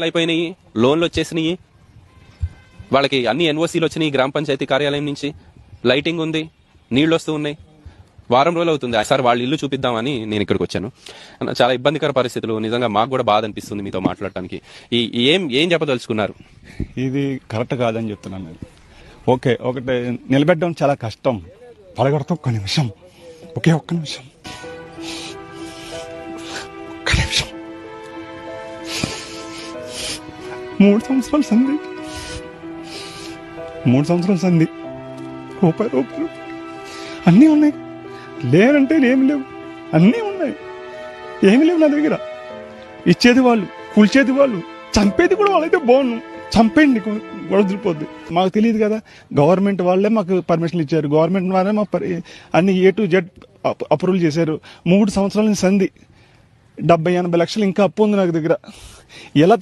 అయిపోయినాయి, లోన్లు వచ్చేసినాయి, వాళ్ళకి అన్ని ఎన్ఓసీలు వచ్చినాయి గ్రామ పంచాయతీ కార్యాలయం నుంచి, లైటింగ్ ఉంది, నీళ్ళు వస్తూ ఉన్నాయి. వారం రోజులు అవుతుంది సార్ వాళ్ళ ఇల్లు చూపిద్దామని నేను ఇక్కడికి వచ్చాను. చాలా ఇబ్బందికర పరిస్థితులు, నిజంగా మాకు కూడా బాధ అనిపిస్తుంది మీతో మాట్లాడటానికి. ఏం చెప్పదలుచుకున్నారు? ఇది కరెక్ట్ కాదని చెప్తున్నాను నేను. ఓకే, ఒకటి నిలబెట్టడం చాలా కష్టం, పడగొడతాం. ఒక్క నిమిషం, ఒకే ఒక్క నిమిషం, ఒక్క నిమిషం. 3 సంవత్సరాల సంధి, 3 సంవత్సరాల సంధి, రూపాయి అన్నీ ఉన్నాయి. లేనంటే ఏమి లేవు, అన్నీ ఉన్నాయి. ఏమి లేవు నా దగ్గర. ఇచ్చేది వాళ్ళు, కూల్చేది వాళ్ళు, చంపేది కూడా వాళ్ళైతే బాగుండు. చంపేయండి, వదిలిపోద్ది. మాకు తెలియదు కదా, గవర్నమెంట్ వాళ్ళే మాకు పర్మిషన్ ఇచ్చారు, గవర్నమెంట్ వాళ్ళే మాకు అన్ని A to Z అప్రూవల్ చేశారు. 3 సంవత్సరాల సంధి, 70-80 లక్షలు ఇంకా అప్పు ఉంది నాకు దగ్గర. ఎలా